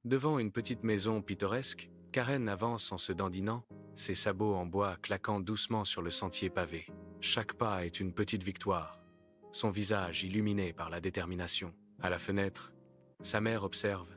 Devant une petite maison pittoresque, Karen avance en se dandinant, ses sabots en bois claquant doucement sur le sentier pavé. Chaque pas est une petite victoire, son visage illuminé par la détermination. À la fenêtre, sa mère observe.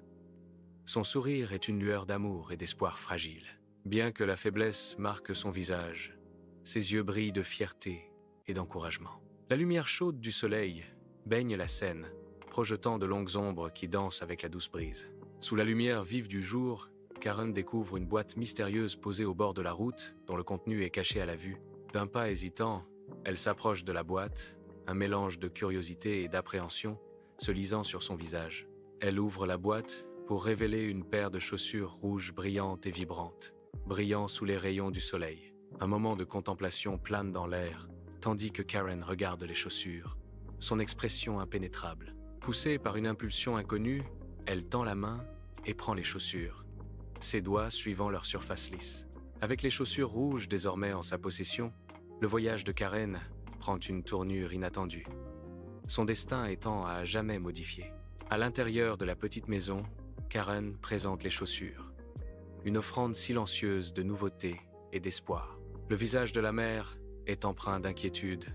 Son sourire est une lueur d'amour et d'espoir fragile. Bien que la faiblesse marque son visage, ses yeux brillent de fierté et d'encouragement. La lumière chaude du soleil baigne la scène, projetant de longues ombres qui dansent avec la douce brise. Sous la lumière vive du jour, Karen découvre une boîte mystérieuse posée au bord de la route, dont le contenu est caché à la vue. D'un pas hésitant, elle s'approche de la boîte, un mélange de curiosité et d'appréhension se lisant sur son visage. Elle ouvre la boîte pour révéler une paire de chaussures rouges brillantes et vibrantes, brillant sous les rayons du soleil. Un moment de contemplation plane dans l'air, tandis que Karen regarde les chaussures, son expression impénétrable. Poussée par une impulsion inconnue, elle tend la main et prend les chaussures, ses doigts suivant leur surface lisse. Avec les chaussures rouges désormais en sa possession, le voyage de Karen prend une tournure inattendue, son destin étant à jamais modifié. À l'intérieur de la petite maison, Karen présente les chaussures, une offrande silencieuse de nouveauté et d'espoir. Le visage de la mère est empreint d'inquiétude,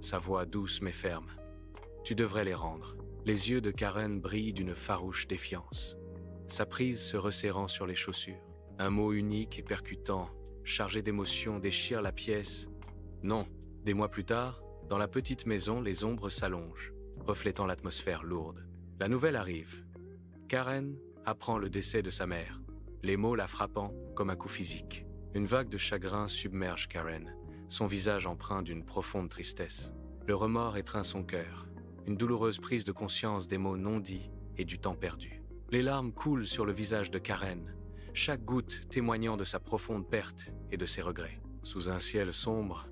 sa voix douce mais ferme. « Tu devrais les rendre. » Les yeux de Karen brillent d'une farouche défiance, sa prise se resserrant sur les chaussures. Un mot unique et percutant, chargé d'émotion, déchire la pièce. Non. Des mois plus tard, dans la petite maison, les ombres s'allongent, reflétant l'atmosphère lourde. La nouvelle arrive. Karen apprend le décès de sa mère, les mots la frappant comme un coup physique. Une vague de chagrin submerge Karen, son visage empreint d'une profonde tristesse. Le remords étreint son cœur, une douloureuse prise de conscience des mots non dits et du temps perdu. Les larmes coulent sur le visage de Karen, chaque goutte témoignant de sa profonde perte et de ses regrets. Sous un ciel sombre,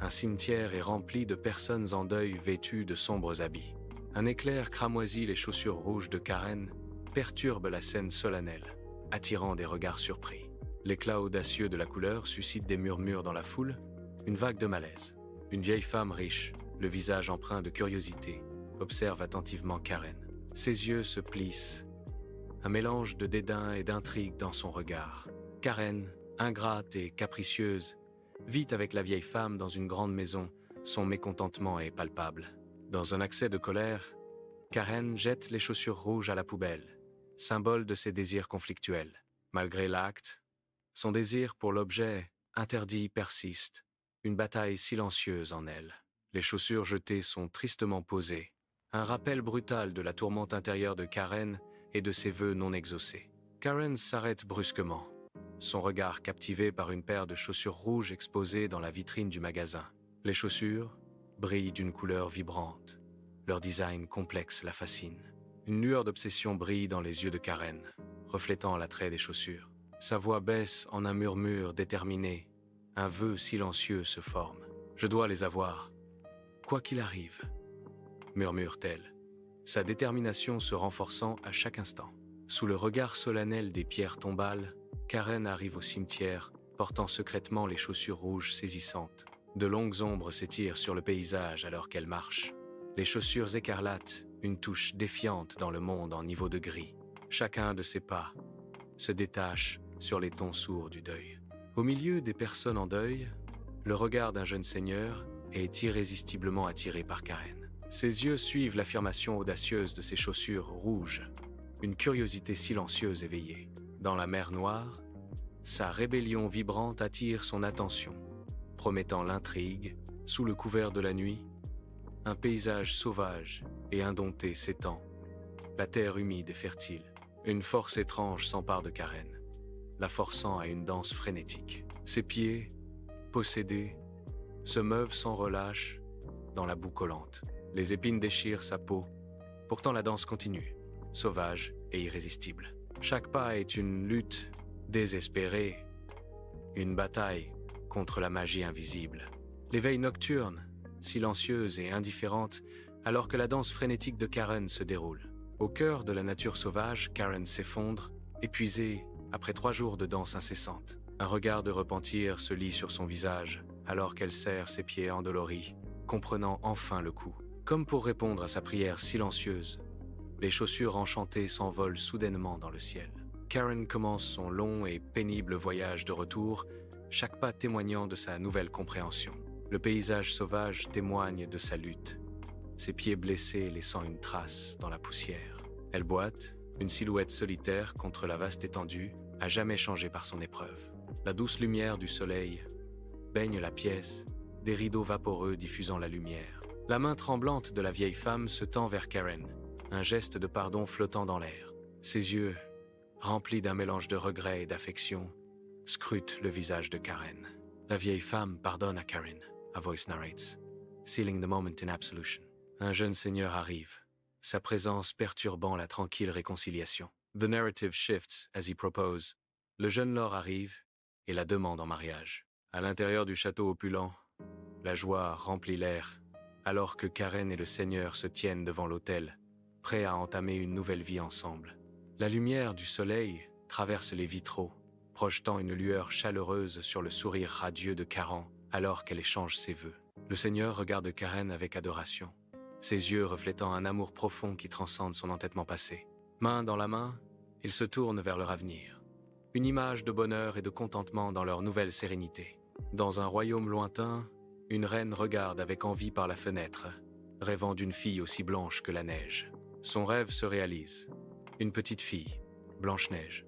un cimetière est rempli de personnes en deuil vêtues de sombres habits. Un éclair cramoisit les chaussures rouges de Karen, perturbe la scène solennelle, attirant des regards surpris. L'éclat audacieux de la couleur suscite des murmures dans la foule, une vague de malaise. Une vieille femme riche, le visage empreint de curiosité, observe attentivement Karen. Ses yeux se plissent, un mélange de dédain et d'intrigue dans son regard. Karen, ingrate et capricieuse, vit avec la vieille femme dans une grande maison, son mécontentement est palpable. Dans un accès de colère, Karen jette les chaussures rouges à la poubelle, symbole de ses désirs conflictuels. Malgré l'acte, son désir pour l'objet interdit persiste, une bataille silencieuse en elle. Les chaussures jetées sont tristement posées, un rappel brutal de la tourmente intérieure de Karen et de ses vœux non exaucés. Karen s'arrête brusquement, son regard captivé par une paire de chaussures rouges exposées dans la vitrine du magasin. Les chaussures brillent d'une couleur vibrante, leur design complexe la fascine. Une lueur d'obsession brille dans les yeux de Karen, reflétant l'attrait des chaussures. Sa voix baisse en un murmure déterminé. Un vœu silencieux se forme. « Je dois les avoir, quoi qu'il arrive », murmure-t-elle, sa détermination se renforçant à chaque instant. Sous le regard solennel des pierres tombales, Karen arrive au cimetière, portant secrètement les chaussures rouges saisissantes. De longues ombres s'étirent sur le paysage alors qu'elle marche. Les chaussures écarlates, une touche défiante dans le monde en niveau de gris. Chacun de ses pas se détache sur les tons sourds du deuil. Au milieu des personnes en deuil, le regard d'un jeune seigneur est irrésistiblement attiré par Karen. Ses yeux suivent l'affirmation audacieuse de ses chaussures rouges, une curiosité silencieuse éveillée. Dans la mer Noire, sa rébellion vibrante attire son attention, promettant l'intrigue. Sous le couvert de la nuit, un paysage sauvage et indompté s'étend, la terre humide et fertile. Une force étrange s'empare de Karen, la forçant à une danse frénétique. Ses pieds, possédés, se meuvent sans relâche dans la boue collante. Les épines déchirent sa peau, pourtant la danse continue, sauvage et irrésistible. Chaque pas est une lutte désespérée, une bataille contre la magie invisible. L'éveil nocturne, silencieuse et indifférente, alors que la danse frénétique de Karen se déroule. Au cœur de la nature sauvage, Karen s'effondre, épuisée après 3 jours de danse incessante. Un regard de repentir se lit sur son visage, alors qu'elle serre ses pieds endoloris, comprenant enfin le coup. Comme pour répondre à sa prière silencieuse, Les chaussures enchantées s'envolent soudainement dans le ciel. Karen commence son long et pénible voyage de retour, chaque pas témoignant de sa nouvelle compréhension. Le paysage sauvage témoigne de sa lutte, ses pieds blessés laissant une trace dans la poussière. Elle boite, une silhouette solitaire contre la vaste étendue, à jamais changée par son épreuve. La douce lumière du soleil baigne la pièce, des rideaux vaporeux diffusant la lumière. La main tremblante de la vieille femme se tend vers Karen, un geste de pardon flottant dans l'air. Ses yeux, remplis d'un mélange de regret et d'affection, scrutent le visage de Karen. La vieille femme pardonne à Karen, a voice narrates, sealing the moment in absolution. Un jeune seigneur arrive, sa présence perturbant la tranquille réconciliation. The narrative shifts as he proposes. Le jeune lord arrive et la demande en mariage. À l'intérieur du château opulent, la joie remplit l'air, alors que Karen et le seigneur se tiennent devant l'autel, prêts à entamer une nouvelle vie ensemble. La lumière du soleil traverse les vitraux, projetant une lueur chaleureuse sur le sourire radieux de Karen alors qu'elle échange ses vœux. Le seigneur regarde Karen avec adoration, ses yeux reflétant un amour profond qui transcende son entêtement passé. Main dans la main, ils se tournent vers leur avenir, une image de bonheur et de contentement dans leur nouvelle sérénité. Dans un royaume lointain, une reine regarde avec envie par la fenêtre, rêvant d'une fille aussi blanche que la neige. Son rêve se réalise. Une petite fille, Blanche-Neige,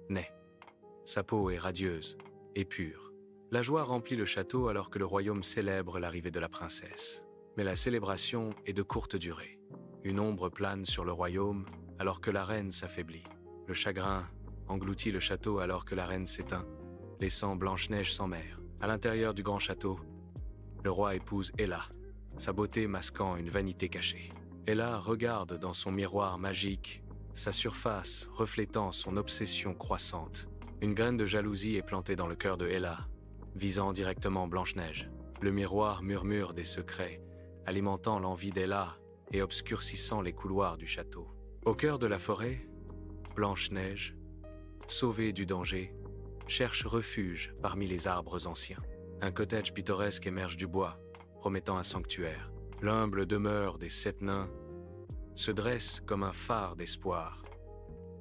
naît. Sa peau est radieuse et pure. La joie remplit le château alors que le royaume célèbre l'arrivée de la princesse. Mais la célébration est de courte durée. Une ombre plane sur le royaume alors que la reine s'affaiblit. Le chagrin engloutit le château alors que la reine s'éteint, laissant Blanche-Neige sans mère. À l'intérieur du grand château, le roi épouse Ella, sa beauté masquant une vanité cachée. Ella regarde dans son miroir magique, sa surface reflétant son obsession croissante. Une graine de jalousie est plantée dans le cœur de Ella, visant directement Blanche-Neige. Le miroir murmure des secrets, alimentant l'envie d'Ella et obscurcissant les couloirs du château. Au cœur de la forêt, Blanche-Neige, sauvée du danger, cherche refuge parmi les arbres anciens. Un cottage pittoresque émerge du bois, promettant un sanctuaire. L'humble demeure des 7 nains se dresse comme un phare d'espoir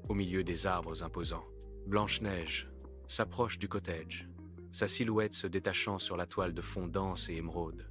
au milieu des arbres imposants. Blanche-Neige s'approche du cottage, sa silhouette se détachant sur la toile de fond dense et émeraude.